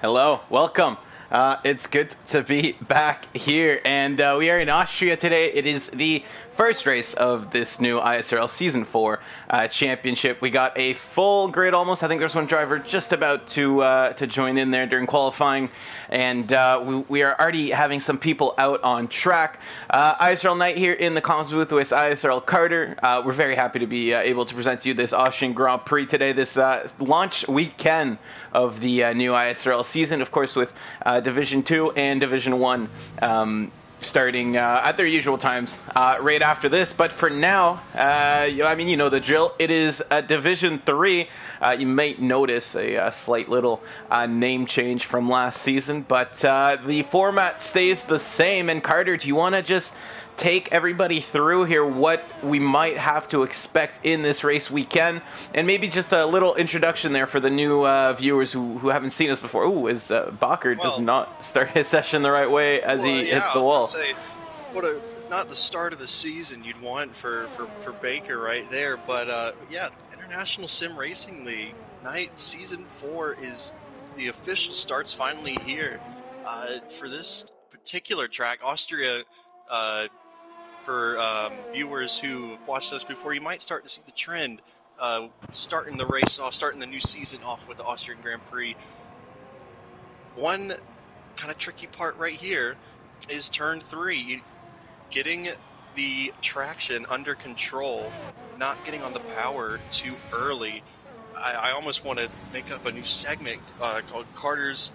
Hello, welcome. It's good to be back here, and we are in Austria today. It is the first race of this new ISRL Season 4 championship. We got a full grid almost. I think there's one driver just about to join in there during qualifying, and we are already having some people out on track. ISRL Night here in the comms booth with ISRL Carter. We're very happy to be able to present to you this Austrian Grand Prix today, this launch weekend of the new ISRL season, of course, with Division 2 and Division 1 starting at their usual times right after this. But for now, I mean, you know the drill. It is Division 3. You might notice a slight little name change from last season, but the format stays the same. And Carter, do you want to just take everybody through here what we might have to expect in this race weekend, and maybe just a little introduction there for the new viewers who haven't seen us before? Ooh, as Bakker does not start his session the right way as he hits the wall. Say, not the start of the season you'd want for Baker right there, but yeah, International Sim Racing League Night Season 4 is the official starts finally here for this particular track, Austria. For viewers who watched us before, you might start to see the trend starting the race off, starting the new season off with the Austrian Grand Prix. One kind of tricky part right here is turn 3, getting the traction under control, not getting on the power too early. I almost want to make up a new segment called Carter's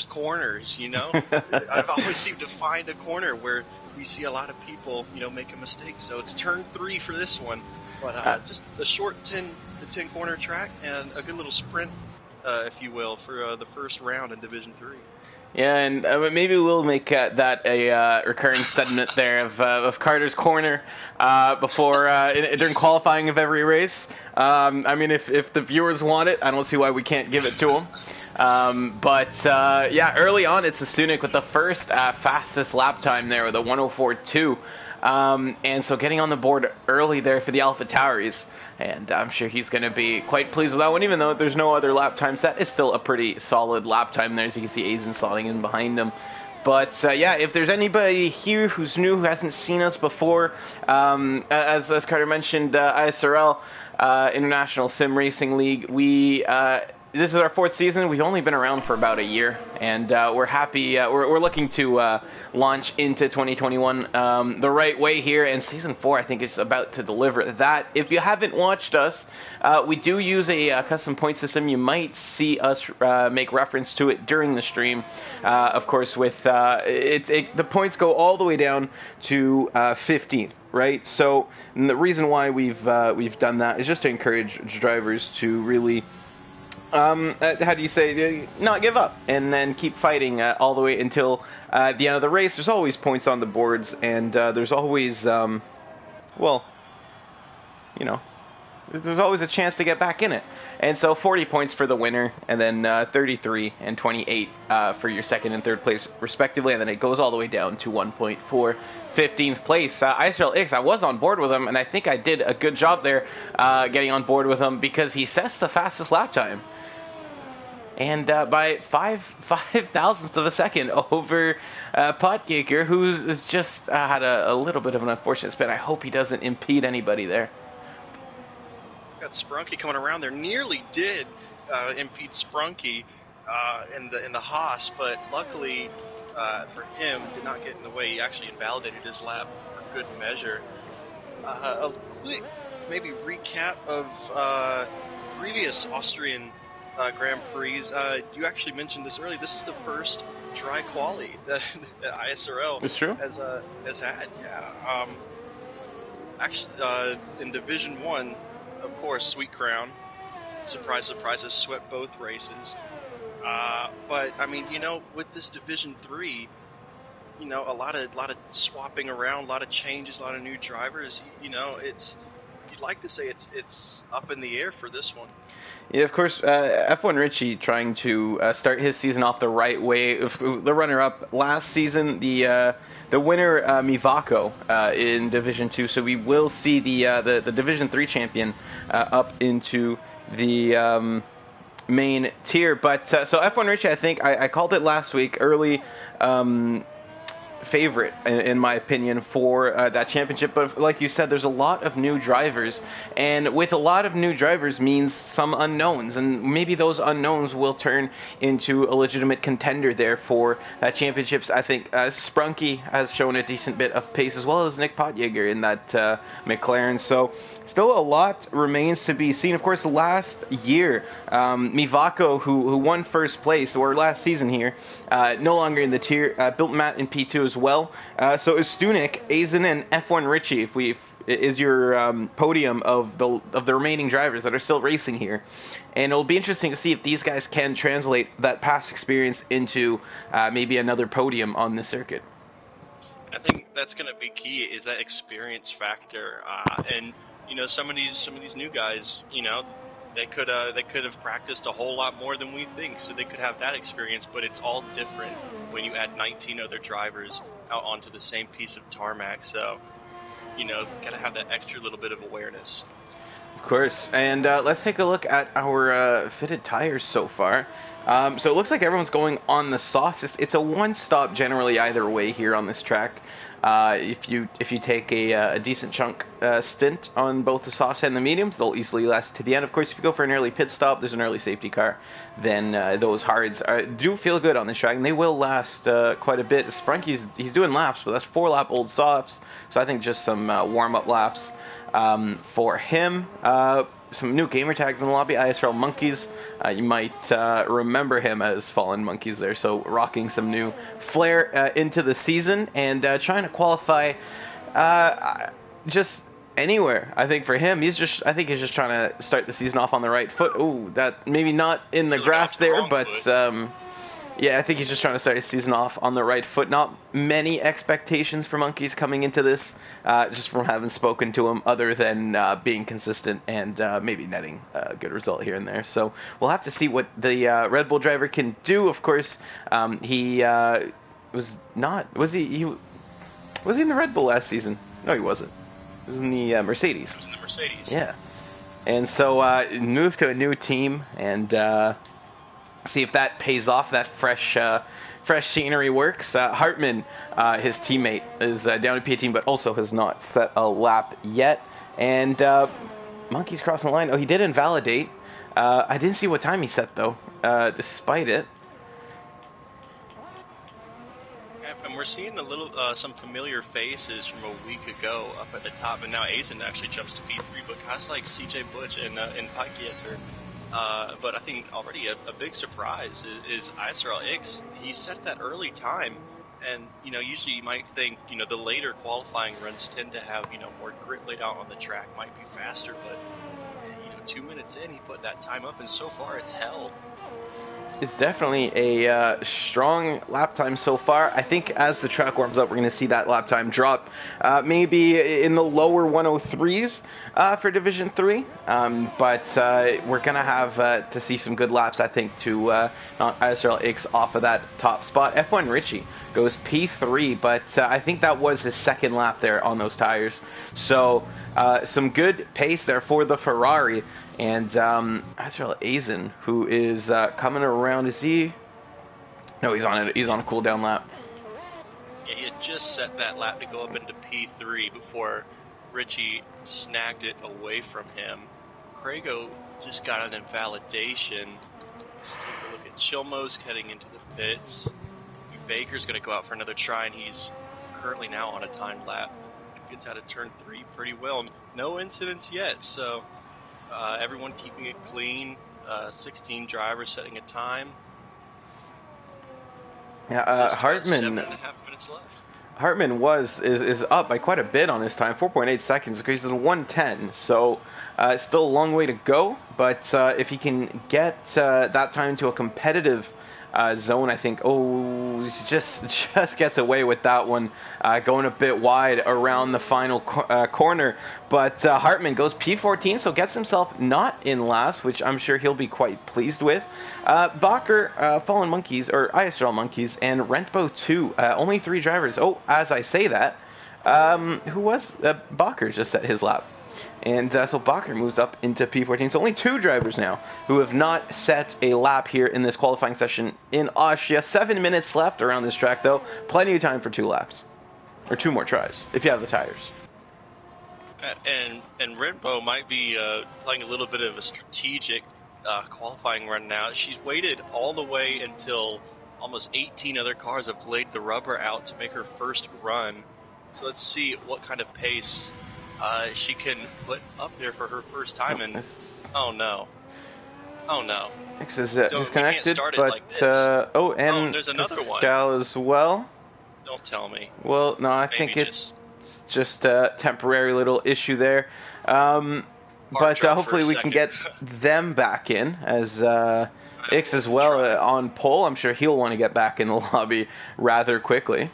Corners, you know? I've always seemed to find a corner where we see a lot of people, make a mistake. So it's turn 3 for this one, but just a short 10 corner track and a good little sprint, if you will, for the first round in Division 3. Yeah, and maybe we'll make that a recurring segment there of Carter's Corner before during qualifying of every race. I mean, if the viewers want it, I don't see why we can't give it to them. Yeah, early on it's the Sunik with the first fastest lap time there with a 1:04.2. And so getting on the board early there for the Alpha Tauris, and I'm sure he's going to be quite pleased with that one, even though there's no other lap time set. It's still a pretty solid lap time there, as you can see Aizen slotting in behind him. But yeah, if there's anybody here who's new, who hasn't seen us before, as Carter mentioned, ISRL International Sim Racing League, this is our 4th season. We've only been around for about a year, and we're happy. We're looking to launch into 2021 the right way here, and Season 4, I think, is about to deliver that. If you haven't watched us, we do use a custom point system. You might see us make reference to it during the stream. Of course, with the points go all the way down to 15. Right, so the reason why we've done that is just to encourage drivers to really, how do you say, not give up, and then keep fighting all the way until the end of the race. There's always points on the boards, and there's always, there's always a chance to get back in it. And so 40 points for the winner, and then 33 and 28 for your second and third place, respectively. And then it goes all the way down to 1 point for 15th place. ISRL X, I was on board with him, and I think I did a good job there getting on board with him, because he sets the fastest lap time. And by 5 thousandths of a second over Potgaker, who's just had a little bit of an unfortunate spin. I hope he doesn't impede anybody there. Got Sprunky coming around there. Nearly did impede Sprunky in the Haas, but luckily for him, did not get in the way. He actually invalidated his lap for good measure. A quick maybe recap of previous Austrian Grand Prix. You actually mentioned this earlier. This is the first dry quali that ISRL has had. Yeah. Actually, in Division 1, of course, Sweet Crown, surprise, surprise, has swept both races. But I mean, with this Division 3, a lot of swapping around, a lot of changes, a lot of new drivers. You'd like to say it's up in the air for this one. Yeah, of course, F1 Richie trying to start his season off the right way. The runner-up last season, the winner Mivako in Division 2. So we will see the Division 3 champion up into the main tier. But so F1 Richie, I think I called it last week, early favorite in my opinion for that championship. But like you said, there's a lot of new drivers, and with a lot of new drivers means some unknowns, and maybe those unknowns will turn into a legitimate contender there for that championships. I think Sprunky has shown a decent bit of pace, as well as Nick Potjager in that McLaren. So still a lot remains to be seen. Of course, last year, Mivako, who won first place, or last season here, no longer in the tier, built Matt in P2 as well. So is Stunek, Aizen, and F1 Richie, is your podium of the remaining drivers that are still racing here. And it'll be interesting to see if these guys can translate that past experience into maybe another podium on this circuit. I think that's going to be key, is that experience factor, and some of these new guys, they could have practiced a whole lot more than we think, so they could have that experience. But it's all different when you add 19 other drivers out onto the same piece of tarmac. So, got to have that extra little bit of awareness. Of course. And let's take a look at our fitted tires so far. So it looks like everyone's going on the softs. It's a one-stop generally either way here on this track. If you take a decent chunk stint on both the softs and the mediums, they'll easily last to the end. Of course, if you go for an early pit stop, there's an early safety car, then those hards do feel good on this track, and they will last quite a bit. Sprunky's he's doing laps, but that's 4-lap old softs, so I think just some warm-up laps for him. Some new gamer tags in the lobby, ISRL Monkeys. You might remember him as Fallen Monkeys there, so rocking some new flair into the season, and trying to qualify just anywhere. I think for him, he's just trying to start the season off on the right foot. Ooh, that maybe not in the grass there, but yeah, I think he's just trying to start his season off on the right foot. Not many expectations for Monkeys coming into this, just from having spoken to him, other than being consistent and maybe netting a good result here and there. So we'll have to see what the Red Bull driver can do. Of course, he was not. Was he in the Red Bull last season? No, he wasn't. He was in the Mercedes. He was in the Mercedes. Yeah. And so moved to a new team, and see if that pays off, that fresh scenery works. Hartman, his teammate, is down to P18, but also has not set a lap yet. And Monkey's crossing the line. Oh, he did invalidate. I didn't see what time he set, though, despite it. And we're seeing a little some familiar faces from a week ago up at the top, and now Aizen actually jumps to P3, but guys like CJ Butch and Pikieter. But I think already a big surprise is ISRL X. He set that early time, and usually you might think the later qualifying runs tend to have more grit laid out on the track, might be faster, but 2 minutes in he put that time up, and so far it's held. It's definitely a strong lap time so far. I think as the track warms up, we're going to see that lap time drop maybe in the lower 103s for Division 3. But we're going to have to see some good laps, I think, to knock ISRL X off of that top spot. F1 Richie goes P3, but I think that was his second lap there on those tires. So some good pace there for the Ferrari. And ISRL Aizen, who is coming around, is he? No, he's on a cool down lap. Yeah, he had just set that lap to go up into P3 before Richie snagged it away from him. Crago just got an invalidation. Let's take a look at Chilmos heading into the pits. Baker's going to go out for another try, and he's currently now on a timed lap. Gets out of turn 3 pretty well. No incidents yet, so everyone keeping it clean. 16 drivers setting a time. Yeah, Hartman. 7.5 minutes left. Hartman is up by quite a bit on his time, 4.8 seconds, because he's in 1:10. So it's still a long way to go, but if he can get that time to a competitive zone, I think. Oh, he just gets away with that one, going a bit wide around the final corner. But Hartman goes P14, so gets himself not in last, which I'm sure he'll be quite pleased with. Bacher, Fallen Monkeys, or ISRL Monkeys, and Rentbo 2. Only 3 drivers. Oh, as I say that, who was Bacher just set his lap. And so Bacher moves up into P14. So only 2 drivers now who have not set a lap here in this qualifying session in Austria. 7 minutes left around this track, though. Plenty of time for 2 laps. Or 2 more tries, if you have the tires. And Renbo might be playing a little bit of a strategic qualifying run now. She's waited all the way until almost 18 other cars have laid the rubber out to make her first run. So let's see what kind of pace she can put up there for her first time. And oh no, X is disconnected, but like and there's another one as well. Don't tell me. Well, no, I think it's just a temporary little issue there. But hopefully we can get them back in as Ix as well on pole. I'm sure he'll want to get back in the lobby rather quickly.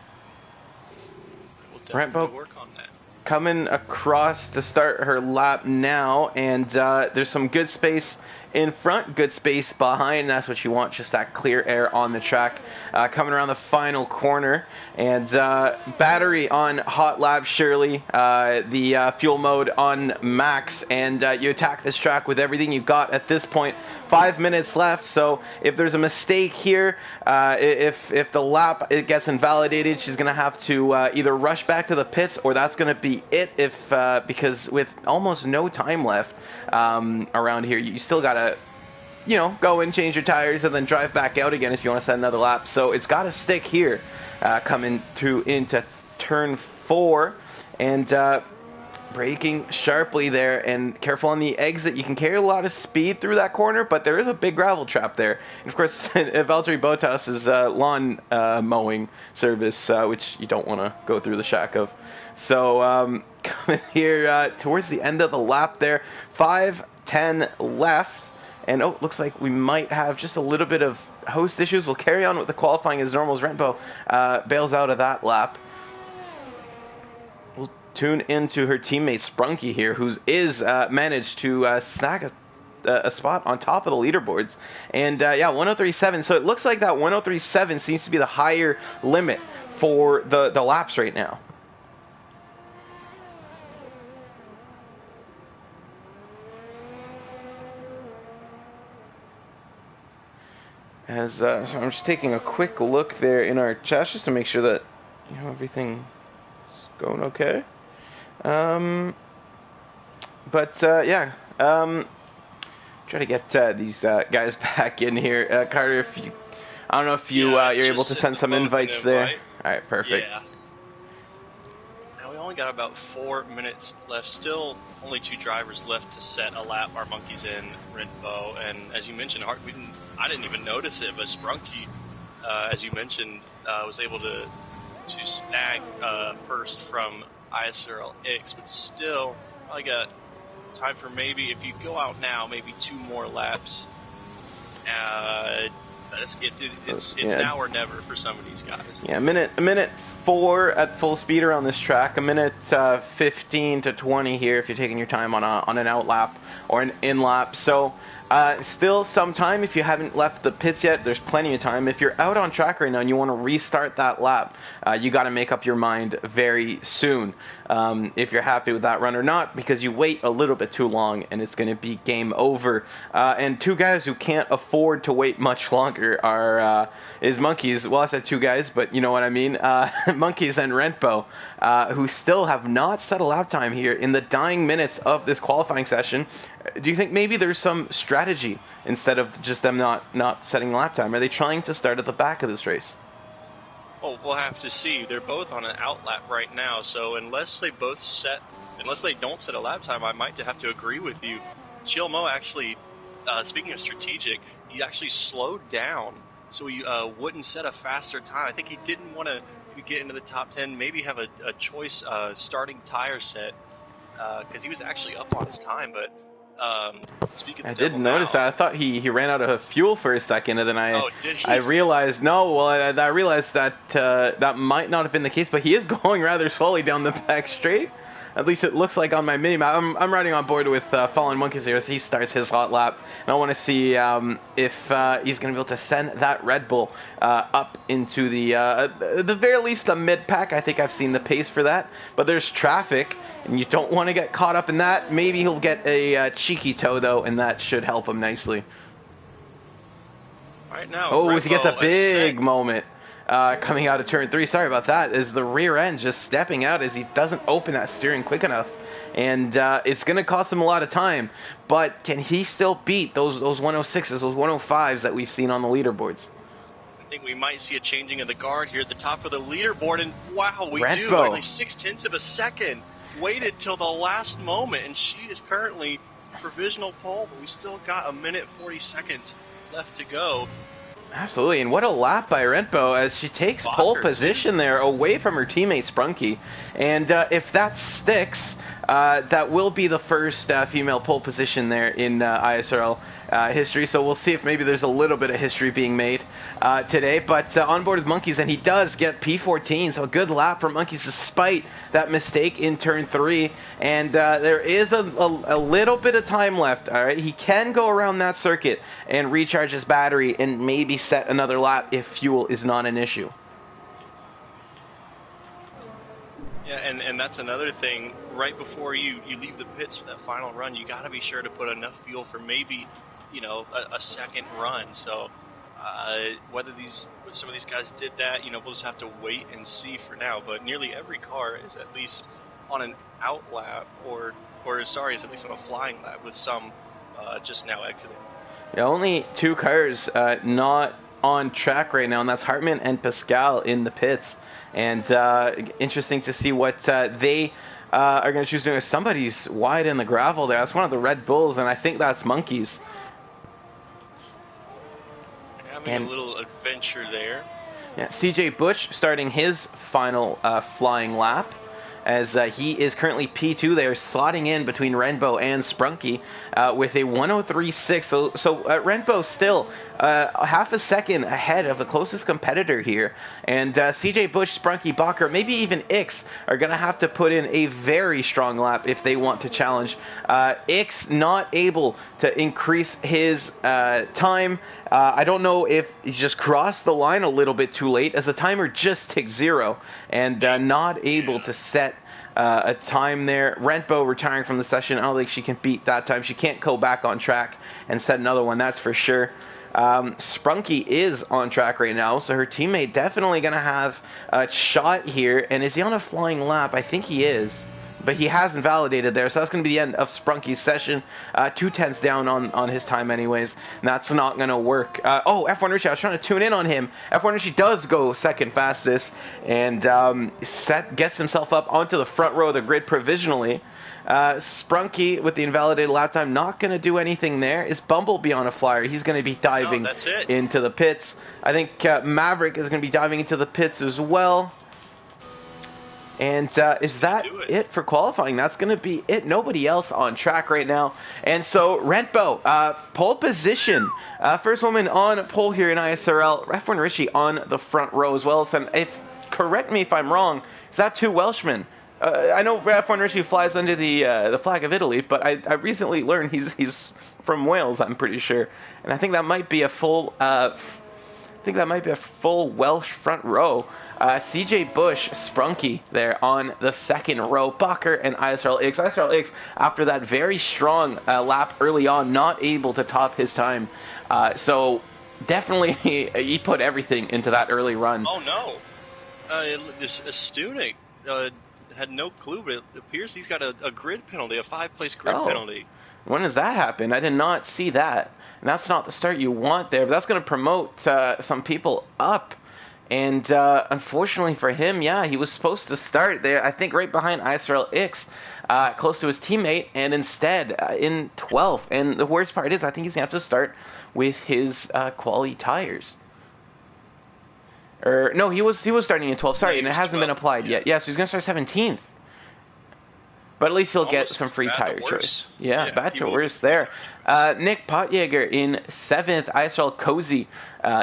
We'll work on that. Coming across to start her lap now, and there's some good space in front, good space behind. That's what you want, just that clear air on the track. Coming around the final corner, and battery on hot lap, surely the fuel mode on max, and you attack this track with everything you've got at this point. 5 minutes left, so if there's a mistake here, if the lap it gets invalidated, she's gonna have to either rush back to the pits, or that's gonna be it. Because with almost no time left around here, you still gotta, go and change your tires and then drive back out again if you want to set another lap. So it's got to stick here, coming into turn 4, and braking sharply there, and careful on the exit. You can carry a lot of speed through that corner, but there is a big gravel trap there. And of course, Valtteri Bottas's lawn mowing service, which you don't want to go through the shack of. So coming here towards the end of the lap there, 5:10 left. And looks like we might have just a little bit of host issues. We'll carry on with the qualifying as normal as Renbo bails out of that lap. We'll tune into her teammate Sprunky here, who's managed to snag a spot on top of the leaderboards. And 103.7. So it looks like that 103.7 seems to be the higher limit for the laps right now. So I'm just taking a quick look there in our chat just to make sure that everything's going okay. Try to get these guys back in here. Carter, I don't know if you're able to send some invites there. All right, perfect. Yeah. Now we only got about 4 minutes left. Still, only 2 drivers left to set a lap. Our monkeys in Renbo, and as you mentioned, I didn't even notice it, but Sprunky, as you mentioned, was able to snag first from ISRL X, but still, I got time for maybe, if you go out now, maybe 2 more laps. It's now or never for some of these guys. Yeah, a minute 4 at full speed around this track. A minute 15 to 20 here if you're taking your time on an out lap or an in lap. So still some time if you haven't left the pits yet. There's plenty of time. If you're out on track right now and you want to restart that lap, you got to make up your mind very soon if you're happy with that run or not, because you wait a little bit too long and it's going to be game over. And 2 guys who can't afford to wait much longer is Monkeys. Well, I said 2 guys, but you know what I mean. Monkeys and Renbo, who still have not set a lap time here in the dying minutes of this qualifying session. Do you think maybe there's some strategy instead of just them not setting lap time? Are they trying to start at the back of this race? Well, we'll have to see. They're both on an out lap right now, so unless they don't set a lap time, I might have to agree with you. Chilmo actually, speaking of strategic, he actually slowed down so he wouldn't set a faster time. I think he didn't want to get into the top 10, maybe have a choice starting tire set, because he was actually up on his time, but I didn't notice that. I thought he ran out of fuel for a second, and then did he? I realized I realized that that might not have been the case, but he is going rather slowly down the back straight. At least it looks like on my minimap. I'm riding on board with Fallen Monkeys here as he starts his hot lap. And I want to see if he's going to be able to send that Red Bull up into the very least the mid-pack. I think I've seen the pace for that. But there's traffic, and you don't want to get caught up in that. Maybe he'll get a cheeky toe, though, and that should help him nicely. Right now, oh, he gets a big moment. Coming out of turn 3, sorry about that, is the rear end just stepping out as he doesn't open that steering quick enough. And it's going to cost him a lot of time. But can he still beat those 106s, those 105s that we've seen on the leaderboards? I think we might see a changing of the guard here at the top of the leaderboard. And wow, we do. Redbo. Only 0.6 of a second. Waited till the last moment. And she is currently provisional pole. But we still got 1:40 left to go. Absolutely, and what a lap by Renpo as she takes pole position there away from her teammate Sprunky. And if that sticks, that will be the first female pole position there in ISRL history. So we'll see if maybe there's a little bit of history being made today. But on board with Monkeys, and he does get P14. So a good lap for Monkeys despite that mistake in turn 3. And there is a little bit of time left. All right, he can go around that circuit and recharge his battery and maybe set another lap if fuel is not an issue. Yeah, and that's another thing. Right before you leave the pits for that final run, you got to be sure to put enough fuel for maybe, a second run. So whether some of these guys did that, we'll just have to wait and see for now. But nearly every car is at least on an out lap, is at least on a flying lap with some just now exiting. Yeah, only 2 cars not on track right now, and that's Hartman and Pascal in the pits. And interesting to see what they are going to choose doing. Somebody's wide in the gravel there. That's one of the Red Bulls, and I think that's Monkeys. Having a little adventure there. Yeah, CJ Butch starting his final flying lap, as he is currently P2 there, slotting in between Renbo and Sprunky with a 103.6. So Renbo still half a second ahead of the closest competitor here. And CJ Bush, Sprunky, Bacher, maybe even Ix are going to have to put in a very strong lap if they want to challenge. Ix not able to increase his time. I don't know if he just crossed the line a little bit too late, as the timer just ticked 0 and not able to set a time there. Rentbo retiring from the session. I don't think she can beat that time. She can't go back on track and set another one, that's for sure. Sprunky is on track right now, so her teammate definitely going to have a shot here. And is he on a flying lap? I think he is, but he hasn't validated there, so that's going to be the end of Sprunky's session. 2/10 down on his time anyways, and that's not going to work. F1 Richie, I was trying to tune in on him. F1 Richie does go second fastest, and gets himself up onto the front row of the grid provisionally. Sprunky with the invalidated lap time, not going to do anything there. Is Bumblebee on a flyer? He's going to be diving into the pits. I think Maverick is going to be diving into the pits as well. And is that it for qualifying? That's going to be it. Nobody else on track right now. And so Rentbo, pole position. First woman on pole here in ISRL. F1 Richie on the front row as well. So correct me if I'm wrong, is that 2 Welshmen? I know F1 Richie flies under the flag of Italy, but I recently learned he's from Wales, I'm pretty sure. And I think that might be a full Welsh front row. CJ Bush, Sprunky there on the second row. Bacher and ISRL X. ISRL X, after that very strong lap early on, not able to top his time. So definitely he put everything into that early run. Oh no. This Stunek had no clue, but it appears he's got a grid penalty, a 5-place grid penalty. When does that happen? I did not see that. And that's not the start you want there, but that's going to promote some people up. And unfortunately for him, he was supposed to start there, I think right behind ISRL X, close to his teammate, and instead in 12th. And the worst part is I think he's going to have to start with his quality tires. No, he was starting in 12th, sorry, and it hasn't been applied yet. Yeah, so he's going to start 17th. But at least he'll get some free tire choice. Yeah, bad to worse there. Nick Potjager in 7th. ISRL Cozy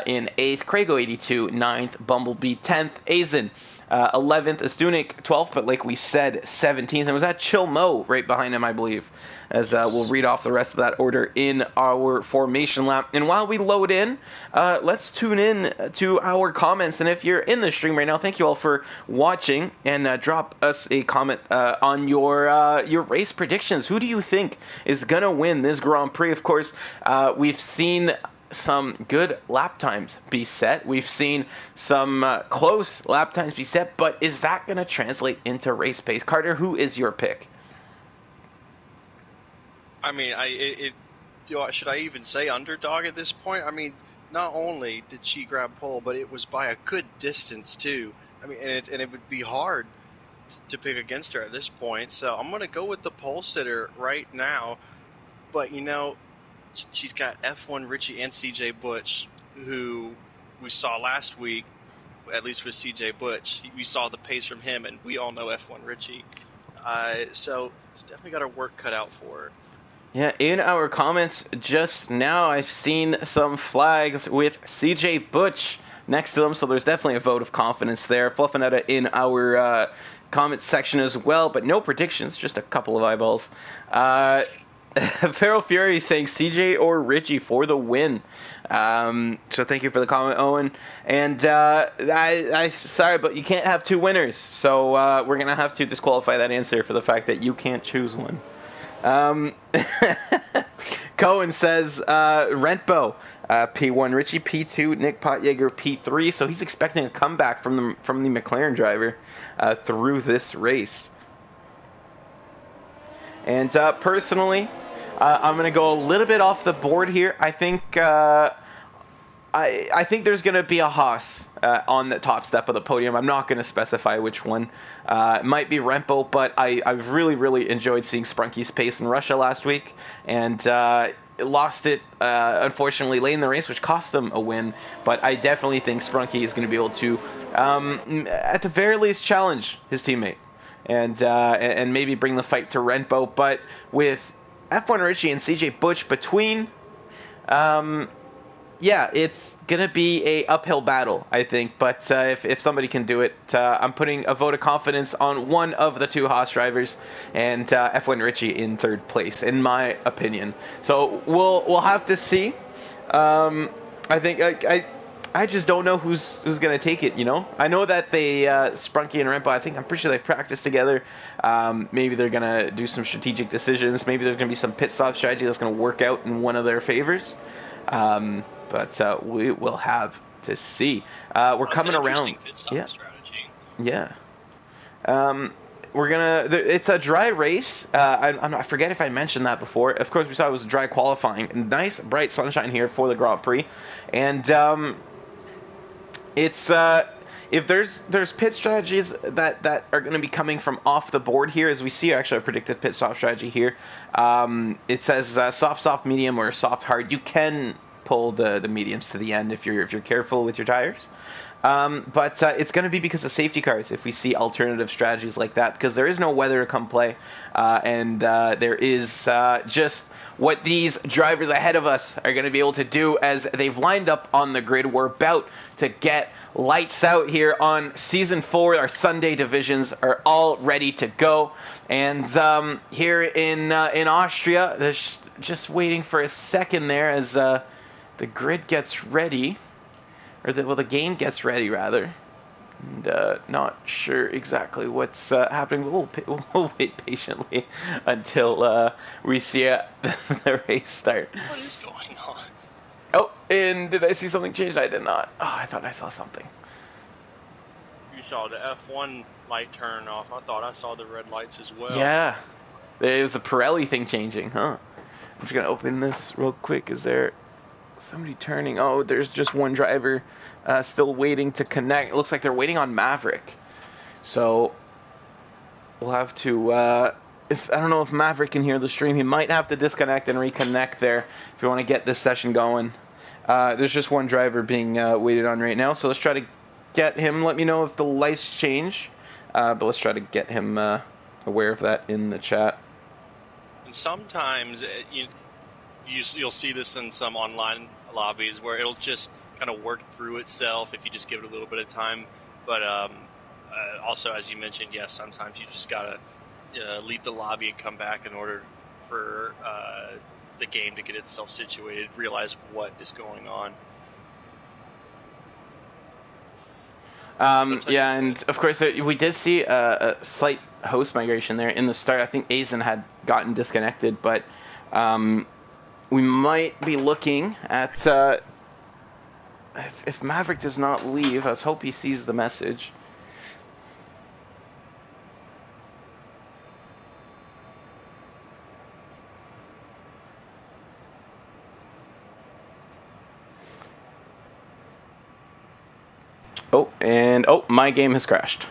in 8th, Krago 82 9th, Bumblebee 10th, Azen 11th, Astunik 12th, but like we said, 17th. And was that Chill Mo right behind him, I believe, as we'll read off the rest of that order in our formation lap. And while we load in, let's tune in to our comments. And if you're in the stream right now, thank you all for watching, and drop us a comment on your race predictions. Who do you think is going to win this Grand Prix? Of course, we've seen some good lap times be set. We've seen some close lap times be set, but is that going to translate into race pace? Carter, who is your pick? I mean, should I even say underdog at this point? I mean, not only did she grab pole, but it was by a good distance too. I mean, and it would be hard to pick against her at this point. So I'm going to go with the pole sitter right now. But she's got F1 Richie and CJ Butch, who we saw last week, at least with CJ Butch. We saw the pace from him, and we all know F1 Richie. So she's definitely got her work cut out for her. Yeah, in our comments just now, I've seen some flags with CJ Butch next to them, so there's definitely a vote of confidence there. Fluffinetta in our comment section as well, but no predictions, just a couple of eyeballs. Feral Fury saying CJ or Richie for the win. So thank you for the comment, Owen. And I sorry, but you can't have two winners, so we're going to have to disqualify that answer for the fact that you can't choose one. Cohen says Rentbo P1, Richie P2, Nick Potjager P3. So he's expecting a comeback from the McLaren driver through this race. And personally, I'm going to go a little bit off the board here. I think I think there's going to be a Haas on the top step of the podium. I'm not going to specify which one. It might be Rempo, but I've really, really enjoyed seeing Sprunky's pace in Russia last week, and lost it, unfortunately, late in the race, which cost him a win. But I definitely think Sprunky is going to be able to, at the very least, challenge his teammate, and maybe bring the fight to Rempo. But with F1 Richie and CJ Butch between, yeah, it's going to be a uphill battle, I think. But if somebody can do it, I'm putting a vote of confidence on one of the two Haas drivers, and F1 Richie in third place, in my opinion. So we'll have to see. I think I just don't know who's going to take it, you know? I know that they, Sprunky and Rempo, I'm pretty sure they've practiced together. Maybe they're going to do some strategic decisions. Maybe there's going to be some pit stop strategy that's going to work out in one of their favors. But we will have to see. We're coming around. Pit stop strategy. Yeah. We're gonna. It's a dry race. I forget if I mentioned that before. Of course, we saw it was dry qualifying. Nice bright sunshine here for the Grand Prix, and it's if there's pit strategies that are going to be coming from off the board here, as we see actually a predicted pit stop strategy here. It says soft, medium, or soft, hard. You can pull the mediums to the end if you're careful with your tires. But it's going to be because of safety cars if we see alternative strategies like that, because there is no weather to come play, and there is just what these drivers ahead of us are going to be able to do as they've lined up on the grid. We're about to get lights out here on Season 4. Our Sunday divisions are all ready to go. And here in Austria, there's just waiting for a second there as the grid gets ready. Or the game gets ready, rather. And not sure exactly what's happening. We'll wait patiently until we see the race start. What is going on? Oh, and did I see something change? I did not. Oh, I thought I saw something. You saw the F1 light turn off. I thought I saw the red lights as well. Yeah. There was a Pirelli thing changing, huh? I'm just going to open this real quick. Is there somebody turning? Oh, there's just one driver still waiting to connect. It looks like they're waiting on Maverick. So we'll have to... I don't know if Maverick can hear the stream. He might have to disconnect and reconnect there if you want to get this session going. There's just one driver being waited on right now, so let's try to get him. Let me know if the lights change, but let's try to get him aware of that in the chat. And sometimes you'll see this in some online lobbies where it'll just kind of work through itself if you just give it a little bit of time. But also, as you mentioned, yes, sometimes you just gotta leave the lobby and come back in order for the game to get itself situated, realize what is going on. Yeah, and of course we did see a slight host migration there in the start. I think Aizen had gotten disconnected, but we might be looking at if Maverick does not leave. Let's hope he sees the message. Oh, and my game has crashed.